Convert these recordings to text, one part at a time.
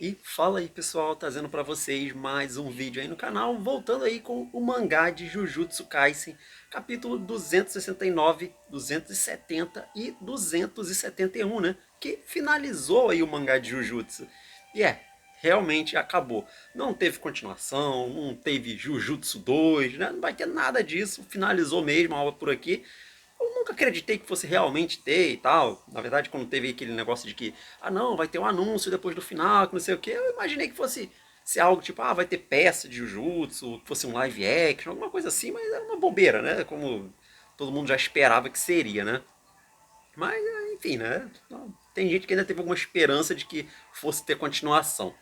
E fala aí pessoal, trazendo pra vocês mais um vídeo aí no canal, voltando aí com o mangá de Jujutsu Kaisen, capítulo 269, 270 e 271, né? Que finalizou aí o mangá de Jujutsu. E realmente acabou. Não teve continuação, não teve Jujutsu 2, né? Não vai ter nada disso, finalizou mesmo a obra por aqui. Eu nunca acreditei que fosse realmente ter e tal. Na verdade, quando teve aquele negócio de que, ah não, vai ter um anúncio depois do final, que não sei o que, eu imaginei que fosse ser algo tipo, ah, vai ter peça de Jujutsu, que fosse um live action, alguma coisa assim, mas era uma bobeira, né? Como todo mundo já esperava que seria, né? Mas, enfim, né? Tem gente que ainda teve alguma esperança de que fosse ter continuação.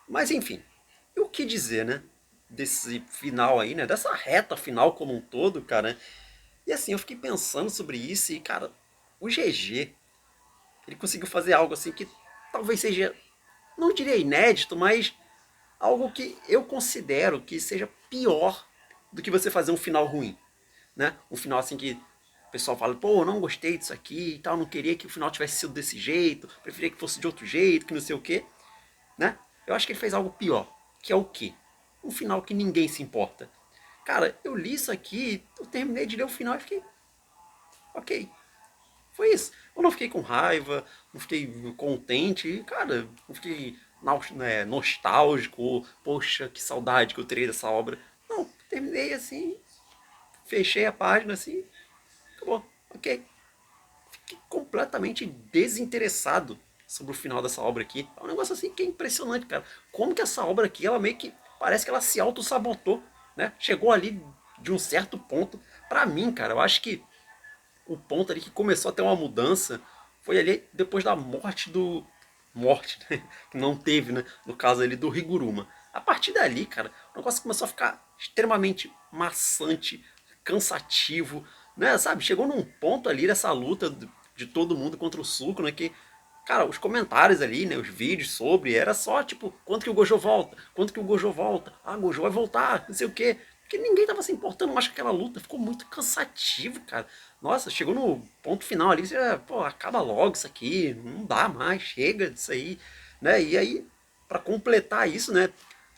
Mas, enfim, e o que dizer, né? Desse final aí, né? Dessa reta final como um todo, cara. E assim, eu fiquei pensando sobre isso e, cara, o GG, ele conseguiu fazer algo assim que talvez seja, não diria inédito, mas algo que eu considero que seja pior do que você fazer um final ruim, né? Um final assim que o pessoal fala, pô, eu não gostei disso aqui e tal, não queria que o final tivesse sido desse jeito, preferia que fosse de outro jeito, que não sei o quê, né? Eu acho que ele fez algo pior, que é o quê? Um final que ninguém se importa. Cara, eu li isso aqui, eu terminei de ler o final e fiquei, ok, foi isso. Eu não fiquei com raiva, não fiquei contente, cara, não fiquei nostálgico, poxa, que saudade que eu terei dessa obra. Não, terminei assim, fechei a página assim, acabou, ok. Fiquei completamente desinteressado sobre o final dessa obra aqui. É um negócio assim que é impressionante, cara. Como que essa obra aqui, ela meio que parece que ela se auto-sabotou, né? Chegou ali de um certo ponto. Pra mim, cara, eu acho que o ponto ali que começou a ter uma mudança foi ali depois da morte do. Morte, né? Que não teve, né? No caso ali do Higuruma. A partir dali, cara, o negócio começou a ficar extremamente maçante, cansativo, né? Sabe? Chegou num ponto ali dessa luta de todo mundo contra o Suco, né? Que, cara, os comentários ali, né? Os vídeos sobre, era só tipo, quanto que o Gojo volta? Quanto que o Gojo volta? Ah, o Gojo vai voltar, não sei o quê. Porque ninguém tava se importando mais com aquela luta. Ficou muito cansativo, cara. Nossa, chegou no ponto final ali, você, pô, acaba logo isso aqui, não dá mais, chega disso aí, né? E aí, para completar isso, né,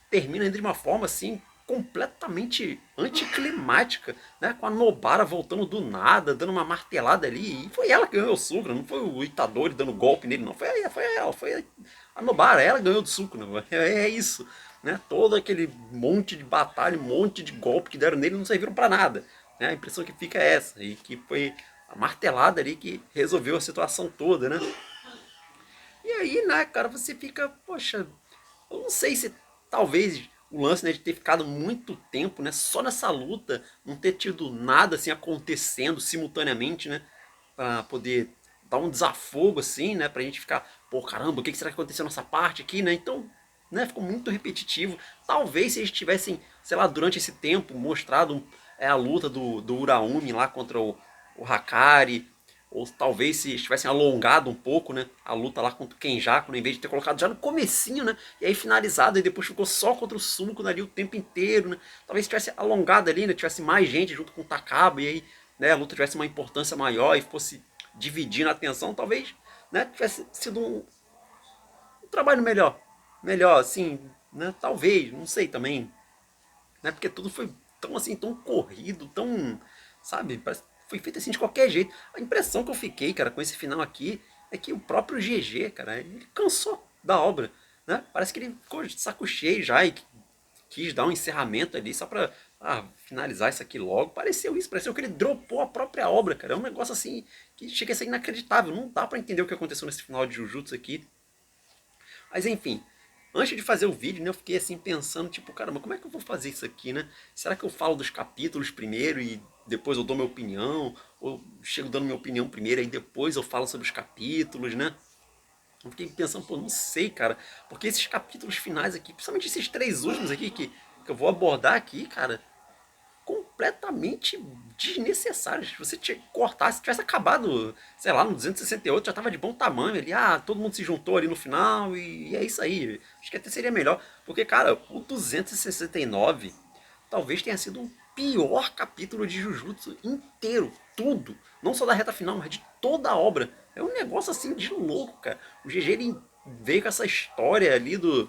termina ainda de uma forma assim completamente anticlimática, né? Com a Nobara voltando do nada, dando uma martelada ali, e foi ela que ganhou o Sucra, não foi o Itadori dando golpe nele, não, foi ela, foi a Nobara, ela ganhou do Sucra, né? É isso, né? Todo aquele monte de batalha, um monte de golpe que deram nele não serviram para nada, né? A impressão que fica é essa, e que foi a martelada ali que resolveu a situação toda, né? E aí, né, cara, você fica, poxa, eu não sei se talvez o lance, né, de ter ficado muito tempo, né, só nessa luta, não ter tido nada assim acontecendo simultaneamente, né, para poder dar um desafogo assim, né, pra gente ficar, pô, caramba, o que será que aconteceu nessa parte aqui, né? Então, né, ficou muito repetitivo. Talvez se eles tivessem, sei lá, durante esse tempo mostrado a luta do Uraumi lá contra o Hakari, ou talvez se tivessem alongado um pouco, né, a luta lá contra o Kenjaku, né, em vez de ter colocado já no comecinho, né, e aí finalizado e depois ficou só contra o Suco ali o tempo inteiro, né, talvez tivesse alongado ali, né, tivesse mais gente junto com o Takaba e aí, né, a luta tivesse uma importância maior e fosse dividindo a atenção, talvez, né, tivesse sido um trabalho melhor, assim, né, talvez, não sei também, né, porque tudo foi tão assim, tão corrido, tão, sabe, parece foi feito assim de qualquer jeito. A impressão que eu fiquei, cara, com esse final aqui é que o próprio GG, cara, ele cansou da obra, né? Parece que ele ficou de saco cheio já e quis dar um encerramento ali só pra finalizar isso aqui logo. Pareceu isso, pareceu que ele dropou a própria obra, cara. É um negócio assim que chega a ser inacreditável. Não dá pra entender o que aconteceu nesse final de Jujutsu aqui. Mas enfim, antes de fazer o vídeo, né, eu fiquei assim pensando, tipo, caramba, como é que eu vou fazer isso aqui, né? Será que eu falo dos capítulos primeiro e depois eu dou minha opinião? Ou chego dando minha opinião primeiro e depois eu falo sobre os capítulos, né? Eu fiquei pensando, pô, não sei, cara. Porque esses capítulos finais aqui, principalmente esses três últimos aqui que eu vou abordar aqui, cara, completamente desnecessários. Se você cortasse, se tivesse acabado, sei lá, no 268, já tava de bom tamanho ali. Ah, todo mundo se juntou ali no final e é isso aí. Acho que até seria melhor. Porque, cara, o 269 talvez tenha sido o pior capítulo de Jujutsu inteiro. Tudo. Não só da reta final, mas de toda a obra. É um negócio assim de louco, cara. O GG ele veio com essa história ali dos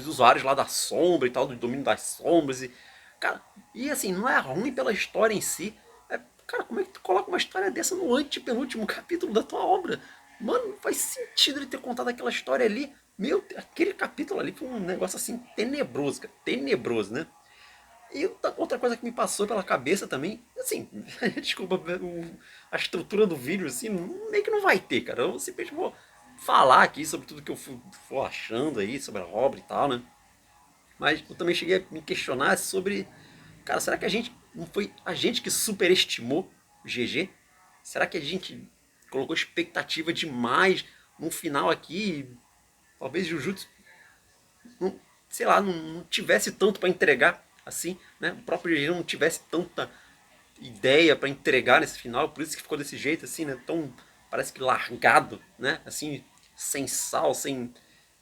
usuários lá da sombra e tal, do domínio das sombras. E, cara, e assim, não é ruim pela história em si. É, cara, como é que tu coloca uma história dessa no antepenúltimo capítulo da tua obra? Mano, não faz sentido ele ter contado aquela história ali. Meu, aquele capítulo ali foi um negócio assim tenebroso, cara. Tenebroso, né? E outra coisa que me passou pela cabeça também, assim, desculpa, a estrutura do vídeo, assim, meio que não vai ter, cara. Eu simplesmente vou falar aqui sobre tudo que eu for achando aí, sobre a obra e tal, né? Mas eu também cheguei a me questionar sobre, cara, será que a gente não foi a gente que superestimou o GG? Será que a gente colocou expectativa demais no final aqui? Talvez Jujutsu não, sei lá, não tivesse tanto para entregar assim, né? O próprio GG não tivesse tanta ideia para entregar nesse final, por isso que ficou desse jeito assim, né? Tão parece que largado, né? Assim, sem sal, sem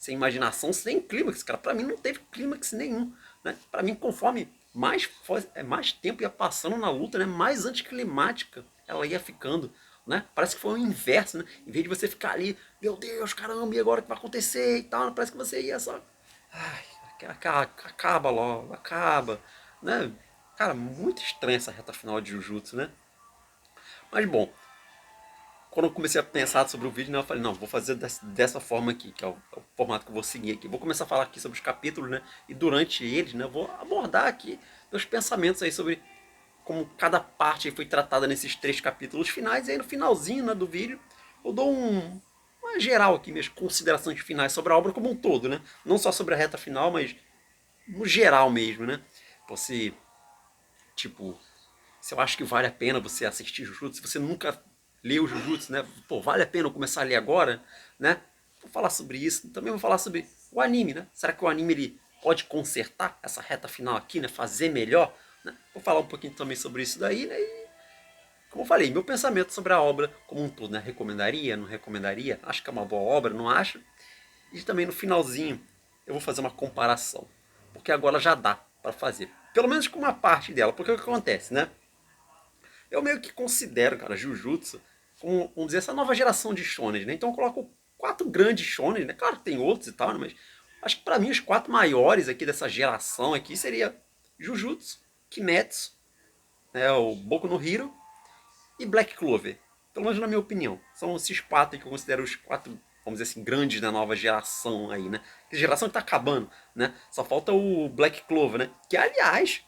imaginação, sem clímax, cara. Para mim não teve clímax nenhum, né? Para mim conforme mais tempo ia passando na luta, né? Mais anticlimática ela ia ficando. Né? Parece que foi o inverso, né? Em vez de você ficar ali, meu Deus, caramba, e agora o que vai acontecer e tal, parece que você ia só. Ai, acaba logo, acaba. Né? Cara, muito estranha essa reta final de Jujutsu, né? Mas bom, quando eu comecei a pensar sobre o vídeo, né, eu falei, não, vou fazer dessa forma aqui, que é o formato que eu vou seguir aqui. Vou começar a falar aqui sobre os capítulos, né? E durante eles, né, eu vou abordar aqui meus pensamentos aí sobre como cada parte foi tratada nesses 3 capítulos finais. E aí no finalzinho, né, do vídeo, eu dou uma geral aqui, minhas considerações finais sobre a obra como um todo, né? Não só sobre a reta final, mas no geral mesmo, né? Você, tipo, se eu acho que vale a pena você assistir Jujutsu, se você nunca leu Jujutsu, né? Pô, vale a pena eu começar a ler agora, né? Vou falar sobre isso. Também vou falar sobre o anime, né? Será que o anime ele pode consertar essa reta final aqui, né? Fazer melhor, né? Vou falar um pouquinho também sobre isso daí, né? E, como eu falei, meu pensamento sobre a obra como um todo, né? Recomendaria, não recomendaria? Acho que é uma boa obra, não acho? E também no finalzinho eu vou fazer uma comparação, porque agora já dá para fazer, pelo menos com uma parte dela, porque o que acontece, né? Eu meio que considero, cara, Jujutsu como, vamos dizer, essa nova geração de shonen, né? Então eu coloco 4 grandes shonen, né? Claro que tem outros e tal, né? Mas acho que pra mim os 4 maiores aqui dessa geração aqui seria Jujutsu, Kimetsu, né? O Boku no Hero e Black Clover. Pelo menos na minha opinião. São esses 4 que eu considero os 4, vamos dizer assim, grandes da nova geração aí, né? Que geração que tá acabando, né? Só falta o Black Clover, né? Que, aliás,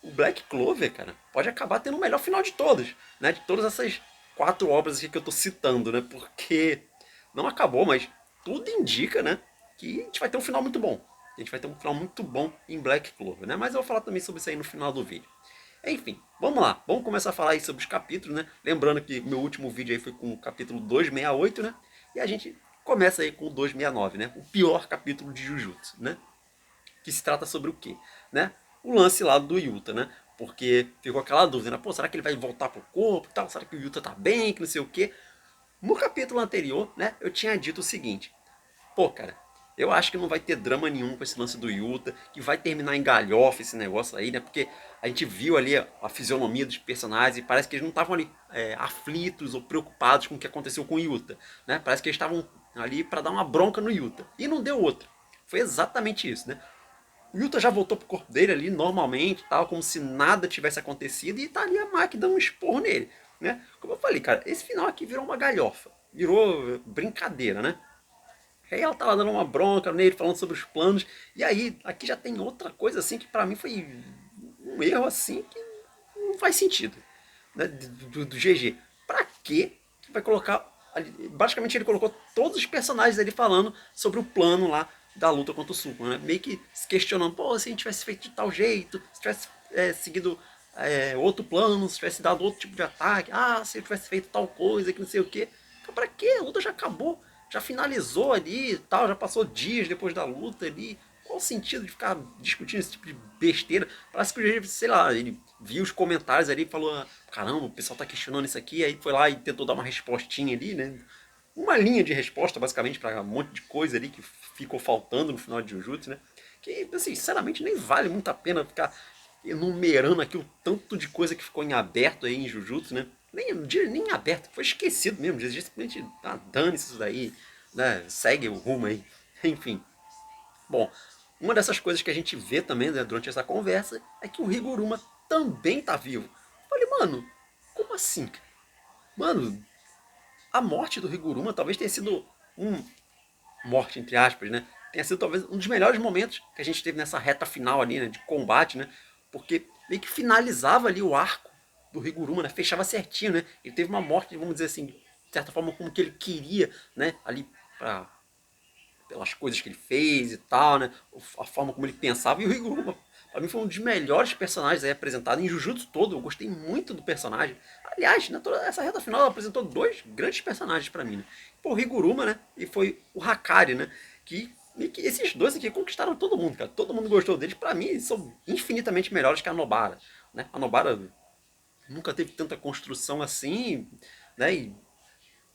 o Black Clover, cara, pode acabar tendo o melhor final de todos, né? De todas essas 4 obras aqui que eu tô citando, né? Porque não acabou, mas tudo indica, né? Que a gente vai ter um final muito bom. A gente vai ter um final muito bom em Black Clover, né? Mas eu vou falar também sobre isso aí no final do vídeo. Enfim, vamos lá. Vamos começar a falar aí sobre os capítulos, né? Lembrando que meu último vídeo aí foi com o capítulo 268, né? E a gente começa aí com o 269, né? O pior capítulo de Jujutsu, né? Que se trata sobre o quê? Né? O lance lá do Yuta, né? Porque ficou aquela dúvida, né? Pô, será que ele vai voltar pro corpo e tal? Será que o Yuta tá bem, que não sei o quê? No capítulo anterior, né? Eu tinha dito o seguinte. Pô, cara, eu acho que não vai ter drama nenhum com esse lance do Yuta, que vai terminar em galhofa esse negócio aí, né? Porque a gente viu ali a fisionomia dos personagens e parece que eles não estavam ali aflitos ou preocupados com o que aconteceu com o Yuta, né? Parece que eles estavam ali para dar uma bronca no Yuta. E não deu outra. Foi exatamente isso, né? O Yuta já voltou pro corpo dele ali normalmente, tal, como se nada tivesse acontecido, e tá ali a Maki dando um esporro nele, né? Como eu falei, cara, esse final aqui virou uma galhofa, virou brincadeira, né? Aí ela tava dando uma bronca nele, falando sobre os planos, e aí aqui já tem outra coisa assim que pra mim foi um erro assim que não faz sentido, né? Do GG. Pra quê que vai colocar. Basicamente ele colocou todos os personagens ali falando sobre o plano lá da luta contra o Sukuna, né? Meio que se questionando, pô, se a gente tivesse feito de tal jeito, se tivesse seguido outro plano, se tivesse dado outro tipo de ataque, se eu tivesse feito tal coisa, que não sei o que. Então, pra quê? A luta já acabou, já finalizou ali e tal, já passou dias depois da luta ali. Qual o sentido de ficar discutindo esse tipo de besteira? Parece que o GG, sei lá, ele viu os comentários ali e falou: caramba, o pessoal tá questionando isso aqui. Aí foi lá e tentou dar uma respostinha ali, né? Uma linha de resposta, basicamente, para um monte de coisa ali que ficou faltando no final de Jujutsu, né? Que, assim, sinceramente, nem vale muito a pena ficar enumerando aqui o tanto de coisa que ficou em aberto aí em Jujutsu, né? Nem aberto, foi esquecido mesmo. Simplesmente, dane-se isso daí. né, segue o rumo aí. Enfim. Bom, uma dessas coisas que a gente vê também, né, durante essa conversa é que o Higuruma também tá vivo. Eu falei, mano, como assim? Mano, a morte do Higuruma talvez tenha sido um morte entre aspas, né? Tenha sido talvez um dos melhores momentos que a gente teve nessa reta final ali, né, de combate, né? Porque meio que finalizava ali o arco do Higuruma, né? Fechava certinho, né? Ele teve uma morte, vamos dizer assim, de certa forma como que ele queria, né? Ali pra, pelas coisas que ele fez e tal, né? A forma como ele pensava. E o Higuruma, pra mim, foi um dos melhores personagens aí apresentados em Jujutsu todo. Eu gostei muito do personagem. Aliás, né, toda essa reta final ela apresentou dois grandes personagens pra mim, né? Pô, o Higuruma, né? E foi o Hakari, né? Que esses dois aqui conquistaram todo mundo, cara. Todo mundo gostou deles. Pra mim, eles são infinitamente melhores que a Nobara, né? A Nobara nunca teve tanta construção assim, né? E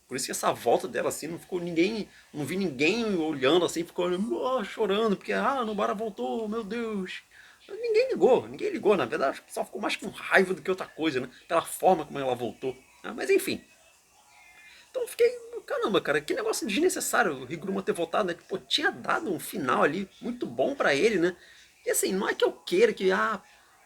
por isso que essa volta dela, assim, não ficou ninguém. Não vi ninguém olhando assim, ficou oh, chorando, porque a Nobara voltou, meu Deus. Ninguém ligou, na verdade, acho que só ficou mais com raiva do que outra coisa, né? Pela forma como ela voltou. Ah, mas enfim. Então eu fiquei, caramba, cara, que negócio desnecessário o Higuruma ter voltado, né? Que, pô, tinha dado um final ali muito bom pra ele, né? E assim, não é que eu queira que,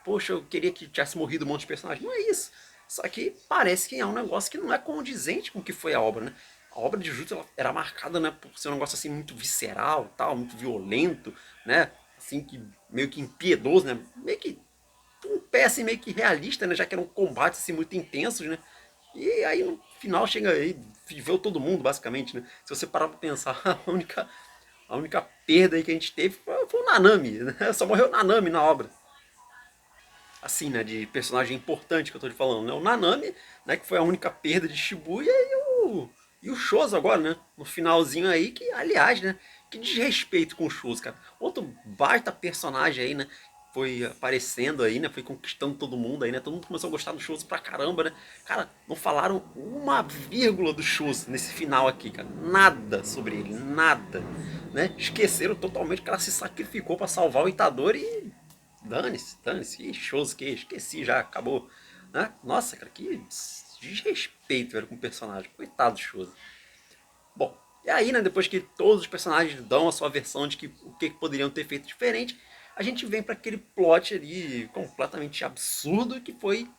poxa, eu queria que tivesse morrido um monte de personagens. Não é isso. Só que parece que é um negócio que não é condizente com o que foi a obra, né? A obra de Jutsu ela era marcada, né, por ser um negócio assim muito visceral, tal, muito violento, né? Assim que meio que impiedoso, né? Meio que um pé assim meio que realista, né? Já que eram combates assim muito intensos, né? E aí no final chega aí, viveu todo mundo, basicamente, né? Se você parar pra pensar, a única perda aí que a gente teve foi o Nanami, né? Só morreu o Nanami na obra. Assim, né? De personagem importante que eu tô te falando, né? O Nanami, né? Que foi a única perda de Shibuya e o Shoso agora, né? No finalzinho aí, que, aliás, né? Que desrespeito com o Shoso, cara. Outro baita personagem aí, né? Foi aparecendo aí, né? Foi conquistando todo mundo aí, né? Todo mundo começou a gostar do Shoso pra caramba, né? Cara, não falaram uma vírgula do Shoso nesse final aqui, cara. Nada sobre ele, nada. Né? Esqueceram totalmente que ela se sacrificou pra salvar o Itadori e dane-se, dane-se. Que shows que esqueci já, acabou. Né? Nossa, cara, que desrespeito, velho, com o personagem. Coitado do Shoso. Bom, e aí, né, depois que todos os personagens dão a sua versão de que o que poderiam ter feito diferente, a gente vem para aquele plot ali completamente absurdo que foi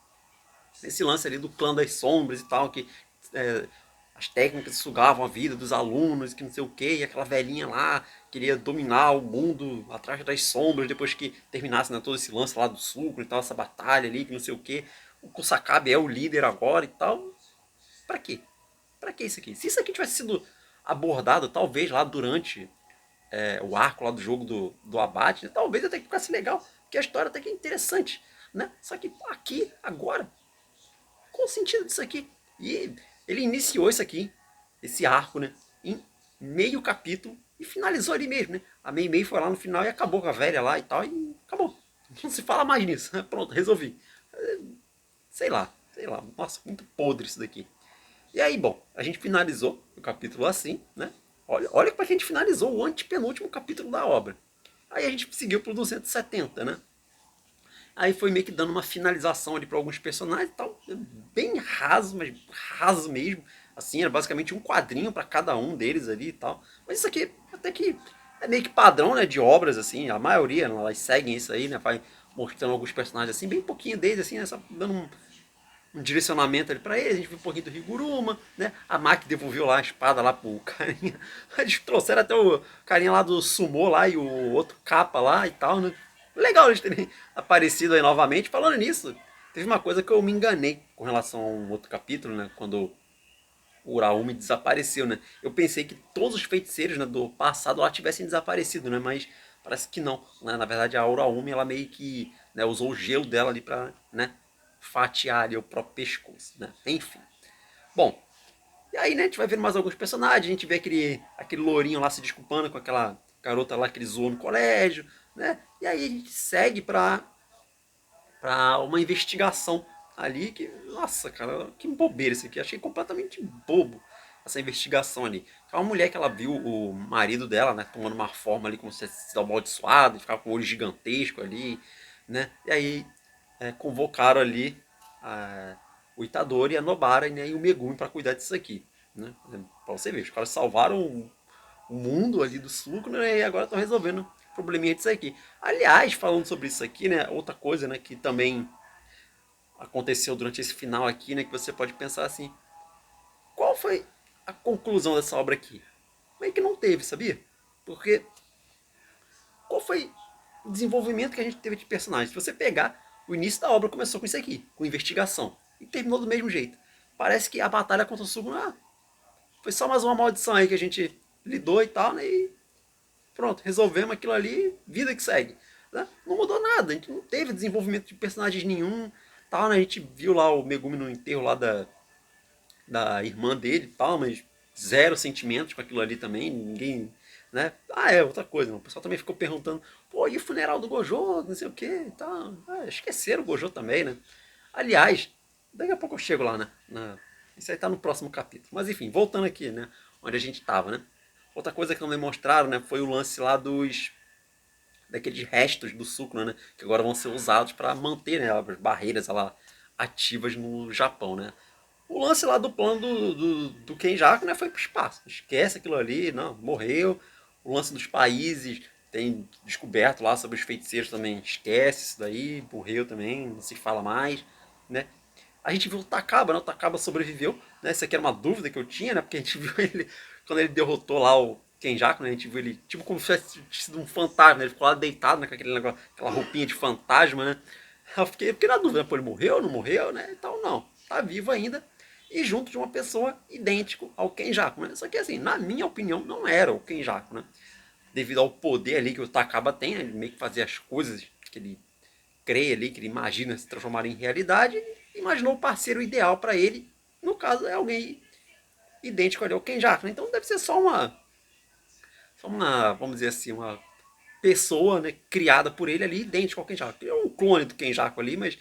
esse lance ali do clã das sombras e tal, que é, as técnicas sugavam a vida dos alunos, que não sei o que, e aquela velhinha lá queria dominar o mundo atrás das sombras depois que terminasse, né, todo esse lance lá do suco e tal, essa batalha ali, que não sei o que. O Kusakabe é o líder agora e tal. Pra quê? Pra que isso aqui? Se isso aqui tivesse sido abordado, talvez lá durante o arco lá do jogo do abate, né, talvez até que ficasse legal, porque a história até que é interessante, né? Só que aqui, agora, qual o sentido disso aqui? E ele iniciou isso aqui, esse arco, né? Em meio capítulo e finalizou ali mesmo, né? A Mei Mei foi lá no final e acabou com a velha lá e tal, e acabou. Não se fala mais nisso. Pronto, resolvi. Sei lá. Nossa, muito podre isso daqui. E aí, bom, a gente finalizou o capítulo assim, né? Olha como é que a gente finalizou o antepenúltimo capítulo da obra. Aí a gente seguiu pro 270, né? Aí foi meio que dando uma finalização ali para alguns personagens e tal. Bem raso, mas raso mesmo. Assim, era basicamente um quadrinho para cada um deles ali e tal. Mas isso aqui até que é meio que padrão, né, de obras, assim. A maioria, né, elas seguem isso aí, né? Vai mostrando alguns personagens assim, bem pouquinho deles, assim, né, só dando um direcionamento ali pra eles. A gente viu um pouquinho do Higuruma, né? A Maki devolveu lá a espada lá pro carinha. Eles trouxeram até o carinha lá do Sumo lá e o outro capa lá e tal, né? Legal eles terem aparecido aí novamente. Falando nisso, teve uma coisa que eu me enganei com relação a um outro capítulo, né? Quando o Uraumi desapareceu, né? Eu pensei que todos os feiticeiros, né, do passado lá tivessem desaparecido, né? Mas parece que não, né? Na verdade, a Uraumi, ela meio que, né, usou o gelo dela ali pra, né, fatiar ali o próprio pescoço, né? Enfim. Bom, e aí, né, a gente vai vendo mais alguns personagens, a gente vê aquele lourinho lá se desculpando com aquela garota lá que ele zoou no colégio, né? E aí a gente segue pra uma investigação ali que, nossa, cara, que bobeira isso aqui. Achei completamente bobo essa investigação ali. É uma mulher que ela viu o marido dela, né, tomando uma forma ali como se fosse amaldiçoado, e ficava com o olho gigantesco ali, né? E aí convocaram ali o Itadori, a Nobara, né, e o Megumi para cuidar disso aqui, né? Pra você ver, os caras salvaram o mundo ali do Sukuna, né, e agora estão resolvendo o probleminha disso aqui. Aliás, falando sobre isso aqui, né, outra coisa, né, que também aconteceu durante esse final aqui, né, que você pode pensar assim, qual foi a conclusão dessa obra aqui? Meio que não teve, sabia? Porque qual foi o desenvolvimento que a gente teve de personagens? Se você pegar, o início da obra começou com isso aqui, com investigação, e terminou do mesmo jeito. Parece que a batalha contra o Sukuna foi só mais uma maldição aí que a gente lidou e tal, né? E pronto, resolvemos aquilo ali, vida que segue. Né? Não mudou nada, a gente não teve desenvolvimento de personagens nenhum, tal, né? A gente viu lá o Megumi no enterro lá da irmã dele e tal, mas zero sentimentos com aquilo ali também, ninguém, né? Ah, é, outra coisa, o pessoal também ficou perguntando, pô, e o funeral do Gojo, não sei o que e tal. Ah, esqueceram o Gojo também, né? Aliás, daqui a pouco eu chego lá, né? Isso aí tá no próximo capítulo. Mas enfim, voltando aqui, né? Onde a gente tava, né? Outra coisa que não demonstraram, né? Foi o lance lá daqueles restos do Sukuna, né? Que agora vão ser usados para manter, né, as barreiras lá ativas no Japão, né? O lance lá do plano do Kenjaku, né, foi pro espaço. Esquece aquilo ali, não, morreu. O lance dos países, tem descoberto lá sobre os feiticeiros também. Esquece isso daí, morreu também, não se fala mais, né? A gente viu o Takaba, né? O Takaba sobreviveu, né? Essa aqui era uma dúvida que eu tinha, né? Porque a gente viu ele, quando ele derrotou lá o Kenjaku, né? A gente viu ele, tipo como se tivesse sido um fantasma, né? Ele ficou lá deitado, né? Com aquele negócio, aquela roupinha de fantasma, né? Eu fiquei na dúvida, pô, ele morreu, não morreu, né? Então, não, tá vivo ainda e junto de uma pessoa idêntico ao Kenjaku, né? Só que assim, na minha opinião, não era o Kenjaku, né? Devido ao poder ali que o Takaba tem, né? Ele meio que fazia as coisas que ele crê ali, que ele imagina se transformar em realidade, ele imaginou o parceiro ideal para ele. No caso, é alguém idêntico ali ao Kenjaku, né? Então deve ser só uma, vamos dizer assim, uma pessoa, né, criada por ele ali, idêntico ao Kenjaku. É um clone do Kenjaku ali, mas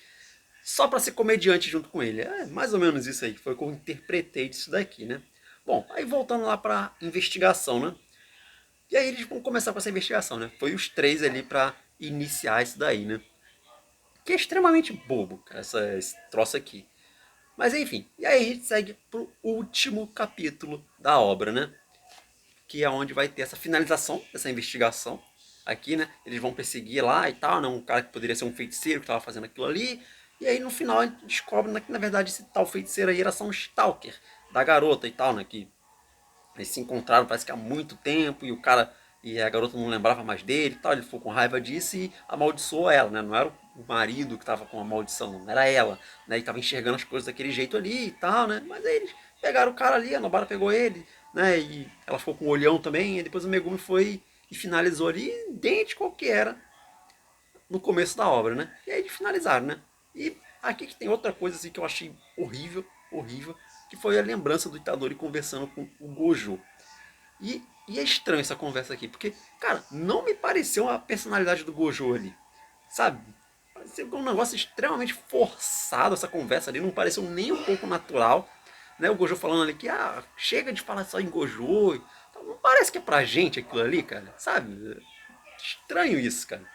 só para ser comediante junto com ele. É mais ou menos isso aí, foi como eu interpretei disso daqui, né? Bom, aí voltando lá para investigação, né? E aí eles vão começar com essa investigação, né? Foi os três ali para iniciar isso daí, né? Que é extremamente bobo, cara, esse troço aqui. Mas enfim, e aí a gente segue pro último capítulo da obra, né? Que é onde vai ter essa finalização dessa investigação. Aqui, né? Eles vão perseguir lá e tal, né? Um cara que poderia ser um feiticeiro que estava fazendo aquilo ali. E aí no final a gente descobre, né, que na verdade esse tal feiticeiro aí era só um stalker da garota e tal, né? Que eles se encontraram parece que há muito tempo e o cara e a garota não lembrava mais dele e tal. Ele ficou com raiva disso e amaldiçoou ela, né? Não era o marido que estava com a maldição, não era ela, né? E estava enxergando as coisas daquele jeito ali e tal, né? Mas aí eles pegaram o cara ali, a Nobara pegou ele, né? E ela ficou com o olhão também. E depois o Megumi foi e finalizou ali, idêntico ao que era no começo da obra, né? E aí eles finalizaram, né? E aqui que tem outra coisa assim que eu achei horrível, horrível, que foi a lembrança do Itadori conversando com o Gojo. E é estranho essa conversa aqui, porque, cara, não me pareceu a personalidade do Gojo ali, sabe? Pareceu um negócio extremamente forçado essa conversa ali, não pareceu nem um pouco natural, né? O Gojo falando ali que, chega de falar só em Gojo, então, não parece que é pra gente aquilo ali, cara, sabe? Estranho isso, cara,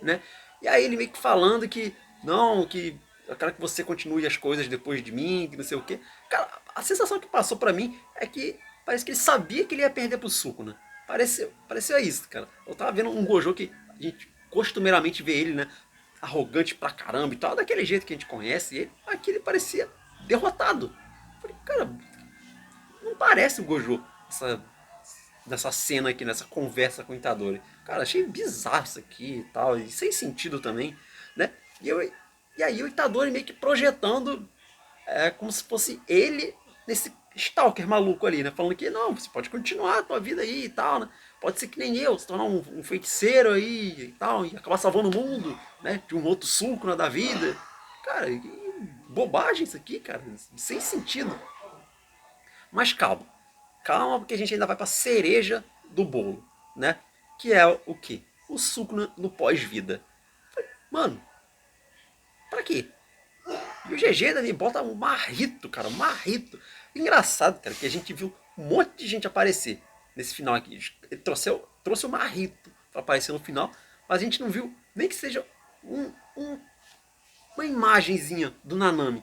né? E aí ele meio que falando que, não, que eu quero que você continue as coisas depois de mim, que não sei o quê. Cara, a sensação que passou pra mim é que parece que ele sabia que ele ia perder pro Suco, né? Parecia isso, cara. Eu tava vendo um Gojo que a gente costumeiramente vê ele, né? Arrogante pra caramba e tal, daquele jeito que a gente conhece ele. Aqui ele parecia derrotado. Eu falei, cara, não parece o Gojo nessa cena aqui, nessa conversa com o Itadori. Cara, achei bizarro isso aqui e tal, e sem sentido também, né? E aí o Itadori meio que projetando como se fosse ele nesse stalker maluco ali, né? Falando que não, você pode continuar a tua vida aí e tal, né? Pode ser que nem eu, se tornar um feiticeiro aí e tal, e acabar salvando o mundo, né? De um outro suco da vida. Cara, que bobagem isso aqui, cara, sem sentido. Mas calma, calma, porque a gente ainda vai pra cereja do bolo, né? Que é o quê? O suco no pós-vida. Mano, pra quê? E o GG Dani bota um marrito, cara, um marrito. Engraçado, cara, que a gente viu um monte de gente aparecer nesse final aqui. Ele trouxe o marrito pra aparecer no final, mas a gente não viu nem que seja uma imagenzinha do Nanami.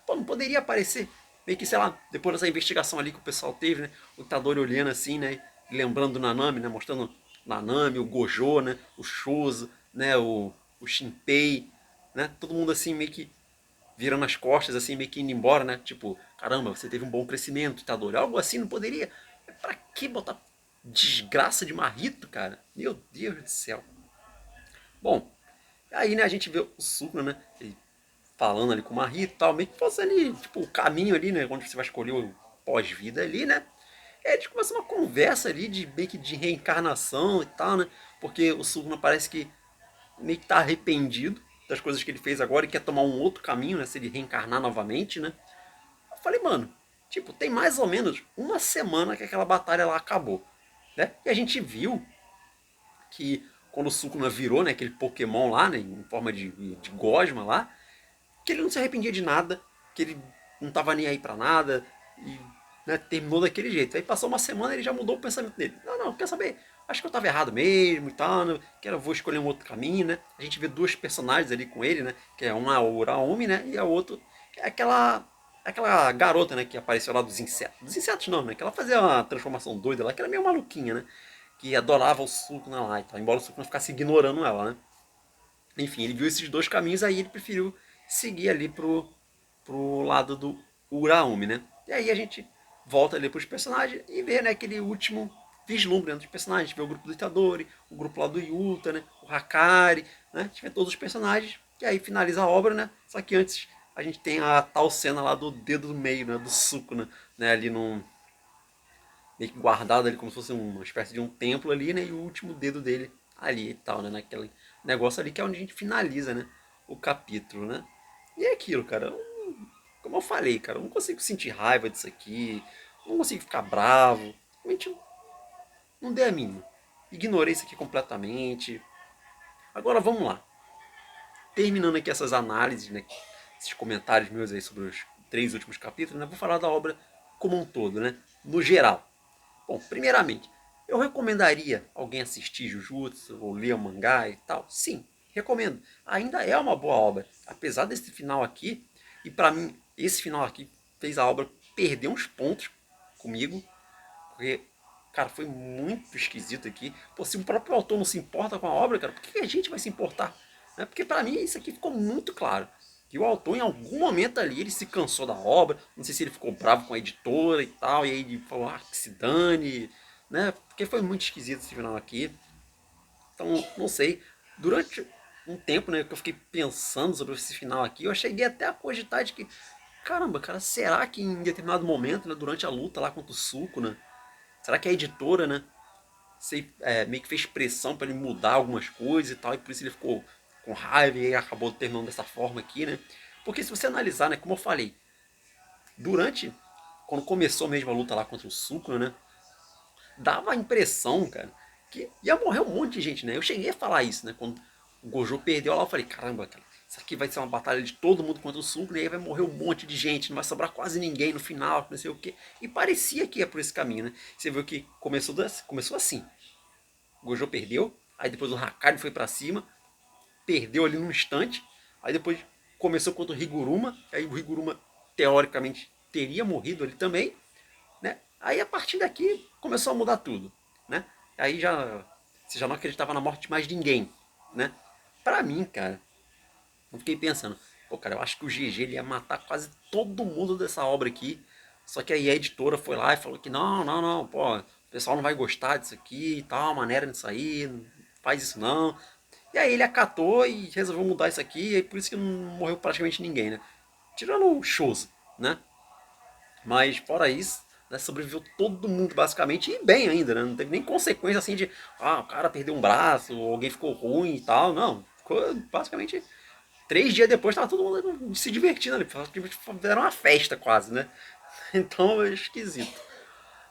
Pô, não poderia aparecer. Meio que, sei lá, depois dessa investigação ali que o pessoal teve, né? O Itadori olhando assim, né? lembrando do Nanami, né? Mostrando Nanami, o Gojo, né? O Shoso, né? O Shinpei, né? Todo mundo assim meio que virando as costas, assim, meio que indo embora, né? Tipo, caramba, você teve um bom crescimento, Itadori. Algo assim não poderia. Pra que botar desgraça de Marrito, cara? Meu Deus do céu. Bom, aí, né, a gente vê o Sukuna, né? Ele falando ali com o Marrito e tal, meio que fosse ali, tipo, o caminho ali, né? Onde você vai escolher o pós-vida ali, né? E aí a gente começa uma conversa ali de meio que de reencarnação e tal, né? Porque o Sukuna parece que meio que tá arrependido das coisas que ele fez agora e quer tomar um outro caminho, né? Se ele reencarnar novamente, né? Eu falei, mano, tipo, tem mais ou menos uma semana que aquela batalha lá acabou, né? E a gente viu que quando o Sukuna virou, né, aquele Pokémon lá, né, em forma de gosma lá, que ele não se arrependia de nada, que ele não tava nem aí pra nada, e né, terminou daquele jeito. Aí passou uma semana e ele já mudou o pensamento dele. Não, não, quer saber? Acho que eu tava errado mesmo e tal, né? Vou escolher um outro caminho, né? A gente vê duas personagens ali com ele, né? Que é uma o Uraomi, né? E a outra é aquela garota, né? Que apareceu lá dos insetos. Dos insetos não, né? Que ela fazia uma transformação doida lá, que era meio maluquinha, né? Que adorava o Sukuna lá e tal. Embora o Sukuna ficasse ignorando ela, né? Enfim, ele viu esses dois caminhos, aí ele preferiu seguir ali pro lado do Uraumi, né? E aí a gente volta ali pros personagens e vê, né, aquele último vislumbre dos personagens. A gente vê o grupo do Itadori, o grupo lá do Yuta, né? O Hakari, né? A gente vê todos os personagens e aí finaliza a obra, né? Só que antes a gente tem a tal cena lá do dedo do meio, né? Do Sukuna, né? Ali num, meio que guardado ali como se fosse uma espécie de um templo ali, né? E o último dedo dele ali e tal, né? Naquele negócio ali que é onde a gente finaliza, né? O capítulo, né? E é aquilo, cara. Como eu falei, cara, eu não consigo sentir raiva disso aqui. Não consigo ficar bravo. Realmente não dei a mínima. Ignorei isso aqui completamente. Agora vamos lá. Terminando aqui essas análises, né? Esses comentários meus aí sobre os três últimos capítulos, né? Vou falar da obra como um todo, né? No geral. Bom, primeiramente, eu recomendaria alguém assistir Jujutsu ou ler o mangá e tal? Sim, recomendo. Ainda é uma boa obra. Apesar desse final aqui, e pra mim, esse final aqui fez a obra perder uns pontos comigo, porque, cara, foi muito esquisito aqui. Pô, se o próprio autor não se importa com a obra, cara, por que a gente vai se importar? Né? Porque pra mim isso aqui ficou muito claro. Que o autor, em algum momento ali, ele se cansou da obra. Não sei se ele ficou bravo com a editora e tal. E aí ele falou, ah, que se dane. Né? Porque foi muito esquisito esse final aqui. Então, não sei. Durante um tempo, né, que eu fiquei pensando sobre esse final aqui, eu cheguei até a cogitar de que, caramba, cara, será que em determinado momento, né, durante a luta lá contra o Suco, né, será que a editora, né, meio que fez pressão para ele mudar algumas coisas e tal, e por isso ele ficou com raiva e acabou terminando dessa forma aqui, né? Porque se você analisar, né, como eu falei, durante, quando começou mesmo a luta lá contra o Sukuna, né, dava a impressão, cara, que ia morrer um monte de gente, né? Eu cheguei a falar isso, né, quando o Gojo perdeu lá, eu falei, caramba, cara, isso aqui vai ser uma batalha de todo mundo contra o Sukuna, e aí vai morrer um monte de gente, não vai sobrar quase ninguém no final, não sei o quê. E parecia que ia por esse caminho, né? Você viu que começou assim. O Gojo perdeu, aí depois o Hakari foi pra cima, perdeu ali num instante, aí depois começou contra o Higuruma, aí o Higuruma teoricamente teria morrido ali também, né? Aí a partir daqui começou a mudar tudo, né? Aí já você já não acreditava na morte de mais ninguém, né? Pra mim, cara, eu fiquei pensando, pô, cara, eu acho que o GG ele ia matar quase todo mundo dessa obra aqui. Só que aí a editora foi lá e falou que não, não, não, pô, o pessoal não vai gostar disso aqui e tal, maneira disso aí, não faz isso não. E aí ele acatou e resolveu mudar isso aqui, e aí por isso que não morreu praticamente ninguém, né? Tirando o Shoso, né? Mas fora isso, né, sobreviveu todo mundo basicamente, e bem ainda, né? Não teve nem consequência assim de, ah, o cara perdeu um braço, ou alguém ficou ruim e tal, não. Ficou basicamente 3 dias depois tava todo mundo se divertindo ali. Fizeram uma festa quase, né? Então é esquisito.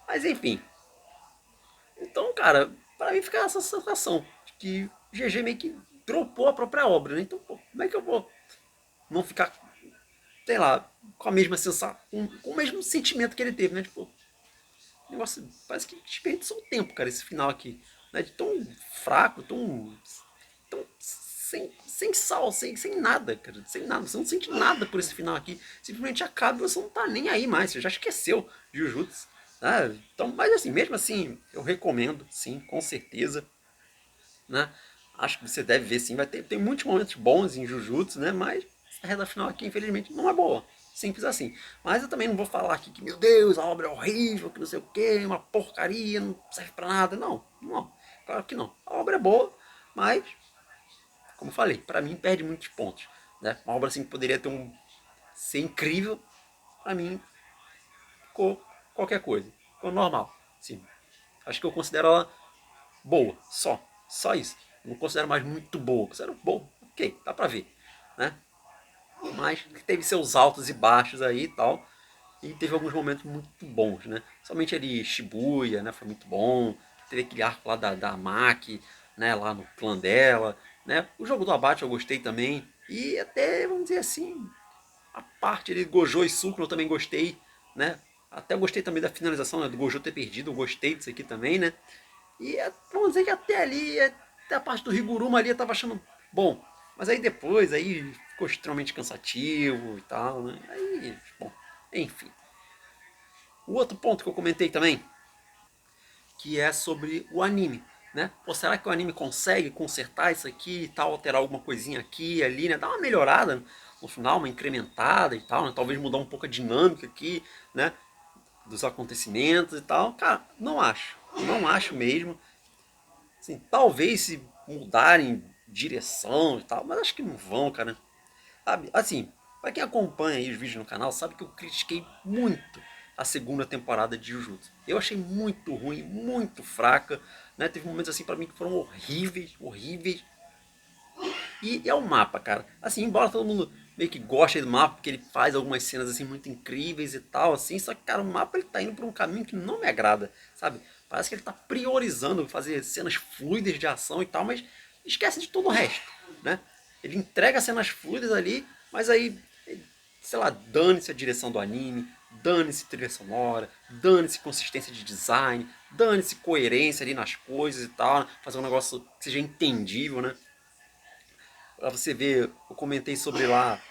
Mas enfim. Então, cara, para mim fica essa sensação de que o GG meio que dropou a própria obra, né? Então, pô, como é que eu vou não ficar, sei lá, com a mesma sensação, com o mesmo sentimento que ele teve, né? Tipo, o negócio parece que desperdiçou o tempo, cara, esse final aqui. Né? De tão fraco, tão sem sal, sem nada, cara. Sem nada. Você não sente nada por esse final aqui. Simplesmente acaba e você não tá nem aí mais. Você já esqueceu Jujutsu. né? Então, mas assim, mesmo assim, eu recomendo, sim, com certeza, né? Acho que você deve ver, sim. Tem muitos momentos bons em Jujutsu, né? Mas essa reta final aqui, infelizmente, não é boa. Simples assim. Mas eu também não vou falar aqui que, meu Deus, a obra é horrível, que não sei o que, uma porcaria, não serve pra nada. Não, não. Claro que não. A obra é boa, mas, como eu falei, pra mim perde muitos pontos. Né? Uma obra assim que poderia ser incrível, pra mim ficou qualquer coisa. Ficou normal. Sim. Acho que eu considero ela boa, só. Só isso. Não considero mais muito boa. Considero boa. Ok, dá pra ver. Né? Mas teve seus altos e baixos aí e tal. E teve alguns momentos muito bons, né? Somente ali Shibuya, né? Foi muito bom. Teve aquele arco lá da Maki, né? Lá no clã dela, né? O jogo do abate eu gostei também. E até, vamos dizer assim, a parte ali do Gojo e Sukuna eu também gostei, né? Até gostei também da finalização, né? Do Gojo ter perdido. Eu gostei disso aqui também, né? E vamos dizer que até ali, até a parte do Higuruma ali eu tava achando bom. Mas aí depois, aí ficou extremamente cansativo e tal, né? Aí, bom, enfim. O outro ponto que eu comentei também, que é sobre o anime, né? Pô, será que o anime consegue consertar isso aqui e tal, alterar alguma coisinha aqui e ali, né? Dar uma melhorada no final, uma incrementada e tal, né? Talvez mudar um pouco a dinâmica aqui, né? Dos acontecimentos e tal. Cara, não acho. Não acho mesmo. Assim, talvez se mudarem direção e tal, mas acho que não vão, cara. Sabe? Assim, pra quem acompanha aí os vídeos no canal, sabe que eu critiquei muito a segunda temporada de Jujutsu. Eu achei muito ruim, muito fraca, né? Teve momentos assim pra mim que foram horríveis, horríveis. E é o mapa, cara. Assim, embora todo mundo meio que goste do mapa, porque ele faz algumas cenas assim muito incríveis e tal, assim, só que, cara, o mapa ele tá indo por um caminho que não me agrada, sabe? Parece que ele tá priorizando fazer cenas fluidas de ação e tal, mas esquece de todo o resto, né? Ele entrega cenas fluidas ali, mas aí, sei lá, dane-se a direção do anime, dane-se trilha sonora, dane-se consistência de design, dane-se coerência ali nas coisas e tal, né? Fazer um negócio que seja entendível, né? Pra você ver, eu comentei sobre lá,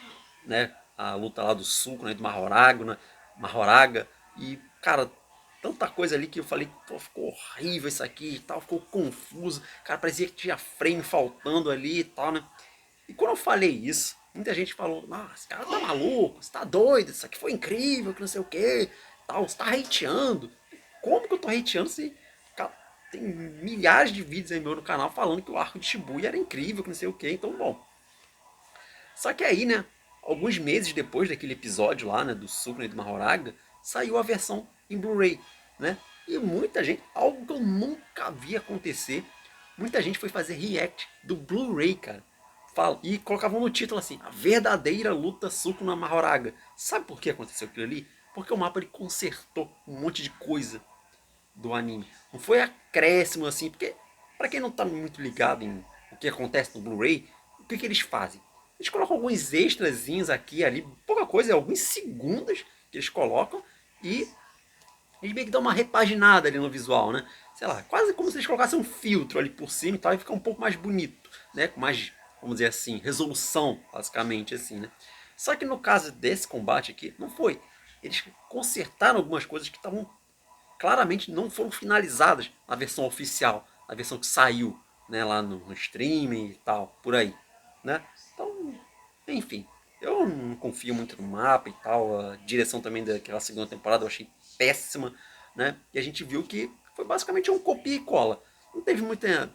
né, a luta lá do Sulco, né, do Mahoraga, né, Mahoraga, e, cara, tanta coisa ali que eu falei, pô, ficou horrível isso aqui e tal, ficou confuso, cara, parecia que tinha frame faltando ali e tal, né. E quando eu falei isso, muita gente falou, nossa, esse cara tá maluco, você tá doido, isso aqui foi incrível, que não sei o que, tal, você tá hateando. Como que eu tô hateando se, cara, tem milhares de vídeos aí meu no canal falando que o arco de Shibuya era incrível, que não sei o que, então, bom, só que aí, né, alguns meses depois daquele episódio lá, né, do Sukuna e do Mahoraga, saiu a versão em Blu-ray, né? E muita gente, algo que eu nunca vi acontecer, muita gente foi fazer react do Blu-ray, cara. E colocavam no título assim, a verdadeira luta Sukuna Mahoraga. Sabe por que aconteceu aquilo ali? Porque o mapa ele consertou um monte de coisa do anime. Não foi acréscimo assim, porque para quem não tá muito ligado em o que acontece no Blu-ray, o que eles fazem? Eles colocam alguns extrazinhos aqui e ali, pouca coisa, alguns segundos que eles colocam e eles meio que dão uma repaginada ali no visual, né? Sei lá, quase como se eles colocassem um filtro ali por cima e tal, e fica um pouco mais bonito, né? Com mais, vamos dizer assim, resolução, basicamente assim, né? Só que no caso desse combate aqui, não foi. Eles consertaram algumas coisas que estavam claramente não foram finalizadas na versão oficial, na versão que saiu, né, lá no streaming e tal, por aí, né? Então, enfim, eu não confio muito no mapa e tal, a direção também daquela segunda temporada eu achei péssima, né? E a gente viu que foi basicamente um copia e cola. Não teve muita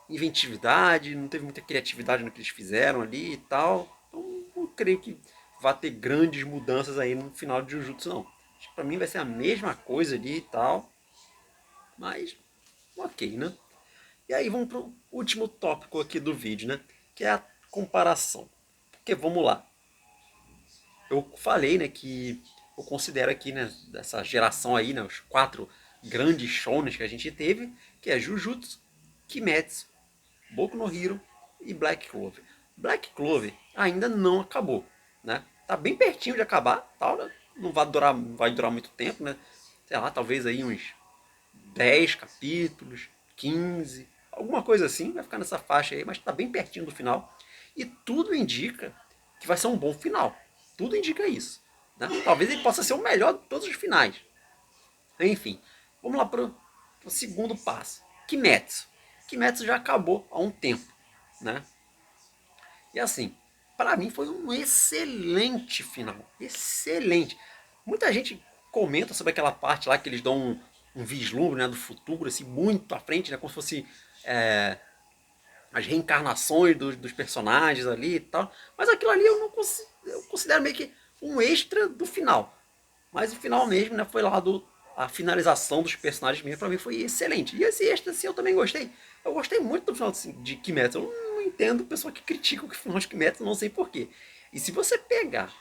inventividade, não teve muita criatividade no que eles fizeram ali e tal. Então, não creio que vá ter grandes mudanças aí no final de Jujutsu, não. Acho que pra mim vai ser a mesma coisa ali e tal. Mas, ok, né? E aí vamos pro último tópico aqui do vídeo, né? Que é a comparação. Porque vamos lá. Eu falei, né, que eu considero aqui, né, dessa geração aí, né, os quatro grandes shonens que a gente teve, que é Jujutsu, Kimetsu, Boku no Hero e Black Clover. Black Clover ainda não acabou, né? Tá bem pertinho de acabar, tal, né? Não vai durar muito tempo, né? Sei lá, talvez aí uns 10 capítulos, 15, alguma coisa assim, vai ficar nessa faixa aí, mas tá bem pertinho do final. E tudo indica que vai ser um bom final. Tudo indica isso. Né? Talvez ele possa ser o melhor de todos os finais. Enfim, vamos lá pro segundo passo. Kimetsu. Kimetsu já acabou há um tempo, né? E assim, para mim foi um excelente final. Excelente. Muita gente comenta sobre aquela parte lá que eles dão um vislumbre, né, do futuro, assim, muito à frente, né, como se fosse as reencarnações dos personagens ali e tal. Mas aquilo ali eu considero meio que um extra do final. Mas o final mesmo, né, foi lá a finalização dos personagens mesmo, pra mim foi excelente. E esse extra, assim, eu também gostei. Eu gostei muito do final de Kimetsu. Eu não entendo o pessoal que critica o final de Kimetsu, não sei porquê. E se você pegar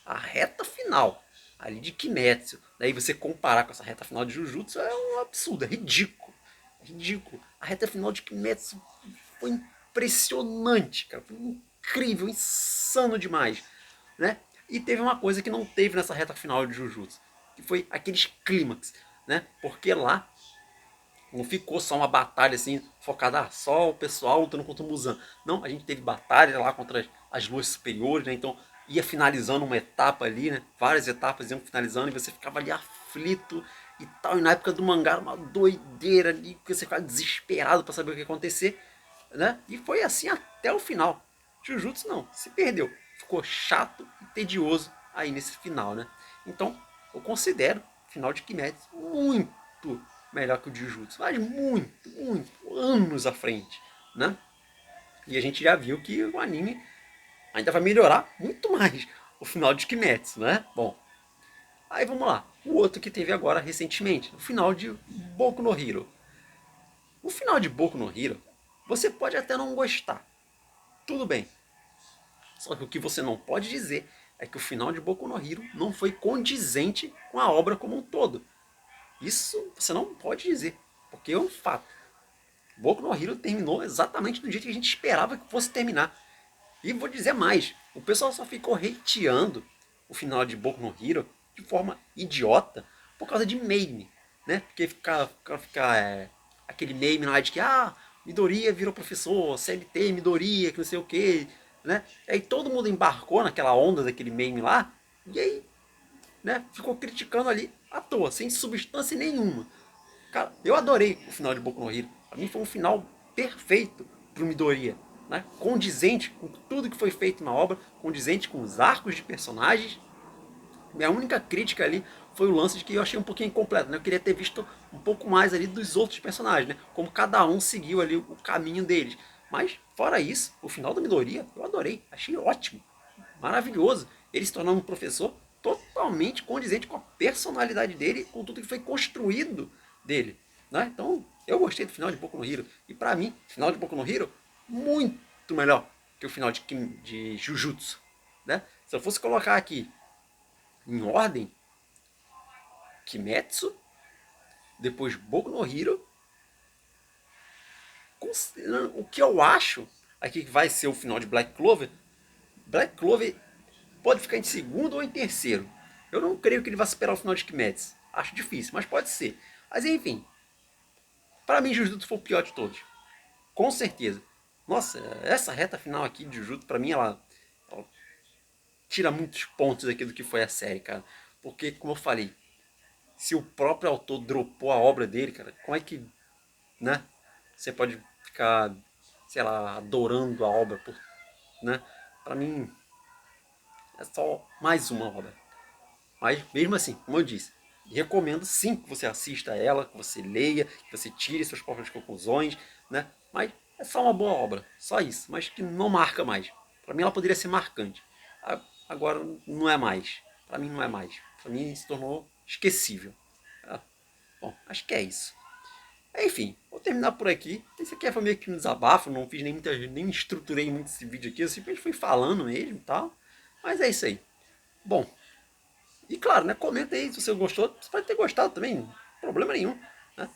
a reta final ali de Kimetsu, daí você comparar com essa reta final de Jujutsu, é um absurdo, é ridículo. É ridículo. A reta final de Kimetsu foi impressionante, cara. Foi incrível, insano demais, né? E teve uma coisa que não teve nessa reta final de Jujutsu, que foi aqueles clímax, né? Porque lá não ficou só uma batalha assim, focada só o pessoal lutando contra o Muzan. Não, a gente teve batalha lá contra as luas superiores, né? Então ia finalizando uma etapa ali, né? Várias etapas iam finalizando e você ficava ali aflito e tal. E na época do mangá, uma doideira ali, que você ficava desesperado para saber o que ia acontecer, né? E foi assim até o final. Jujutsu não, se perdeu. Ficou chato e tedioso aí nesse final, né? Então, eu considero o final de Kimetsu muito melhor que o de Jujutsu, mas muito, muito, anos à frente, né? E a gente já viu que o anime ainda vai melhorar muito mais o final de Kimetsu, né? Bom, aí vamos lá. O outro que teve agora recentemente, o final de Boku no Hero. O final de Boku no Hero, você pode até não gostar, tudo bem. Só que o que você não pode dizer é que o final de Boku no Hero não foi condizente com a obra como um todo. Isso você não pode dizer, porque é um fato. Boku no Hero terminou exatamente do jeito que a gente esperava que fosse terminar. E vou dizer mais, o pessoal só ficou hateando o final de Boku no Hero de forma idiota por causa de meme, né? Porque fica aquele meme lá de que Midoriya virou professor, CLT, Midoriya, que não sei o que, né? Aí todo mundo embarcou naquela onda daquele meme lá, e aí, né, ficou criticando ali à toa, sem substância nenhuma. Cara, eu adorei o final de Boku no Hero. Pra mim foi um final perfeito pro Midoriya, né? Condizente com tudo que foi feito na obra, condizente com os arcos de personagens. Minha única crítica ali foi o lance de que eu achei um pouquinho incompleto, né? Eu queria ter visto um pouco mais ali dos outros personagens, né? Como cada um seguiu ali o caminho deles. Mas, fora isso, o final do Midoriya eu adorei, achei ótimo, maravilhoso. Ele se tornando um professor totalmente condizente com a personalidade dele, com tudo que foi construído dele, né? Então, eu gostei do final de Boku no Hero. E pra mim, o final de Boku no Hero, muito melhor que o final de Jujutsu, né? Se eu fosse colocar aqui em ordem, Kimetsu, depois Boku no Hero, considerando o que eu acho aqui que vai ser o final de Black Clover, Black Clover pode ficar em segundo ou em terceiro. Eu não creio que ele vá superar o final de Kimetsu. Acho difícil, mas pode ser. Mas enfim, para mim Jujutsu foi o pior de todos. Com certeza. Nossa, essa reta final aqui de Jujutsu, para mim, ela tira muitos pontos aqui do que foi a série, cara. Porque, como eu falei, se o próprio autor dropou a obra dele, cara, como é que, né? Você pode ficar, sei lá, adorando a obra, né? Para mim, é só mais uma obra. Mas mesmo assim, como eu disse, recomendo sim que você assista a ela, que você leia, que você tire suas próprias conclusões, né? Mas é só uma boa obra, só isso, mas que não marca mais. Para mim ela poderia ser marcante. Agora não é mais. Para mim não é mais. Para mim se tornou esquecível. Bom, acho que é isso. Enfim, vou terminar por aqui. Esse aqui foi meio que um desabafo, não fiz nem estruturei muito esse vídeo aqui, eu simplesmente fui falando mesmo e tal. Mas é isso aí. Bom, e claro, né, comenta aí se você gostou. Você pode ter gostado também, não problema nenhum. Né?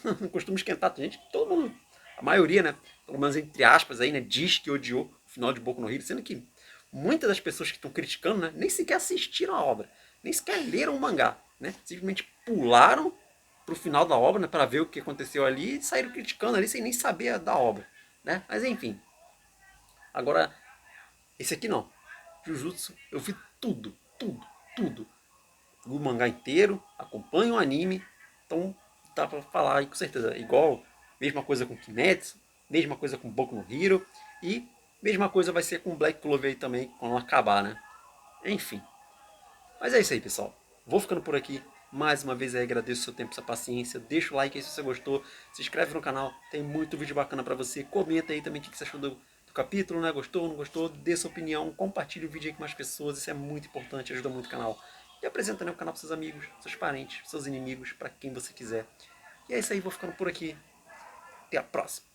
Não costumo esquentar a gente. Todo mundo, a maioria, né, pelo menos entre aspas aí, né, diz que odiou o final de Boku no Hero, sendo que muitas das pessoas que estão criticando, né, nem sequer assistiram a obra, nem sequer leram o mangá, né? Simplesmente pularam pro final da obra, né, para ver o que aconteceu ali e saíram criticando ali sem nem saber da obra, né? Mas enfim. Agora esse aqui não. Jujutsu, eu vi tudo, tudo, tudo o mangá inteiro, acompanho o anime, Então dá pra falar aí com certeza. Igual, mesma coisa com Kimetsu, mesma coisa com Boku no Hero e mesma coisa vai ser com Black Clover aí também quando acabar, né? Enfim. Mas é isso aí, pessoal. Vou ficando por aqui. Mais uma vez aí agradeço o seu tempo, sua paciência. Deixa o like aí se você gostou. Se inscreve no canal. Tem muito vídeo bacana pra você. Comenta aí também o que você achou do capítulo, né? Gostou, não gostou? Dê sua opinião. Compartilhe o vídeo aí com mais pessoas. Isso é muito importante, ajuda muito o canal. E apresenta, né, o canal para seus amigos, seus parentes, seus inimigos, para quem você quiser. E é isso aí, vou ficando por aqui. Até a próxima.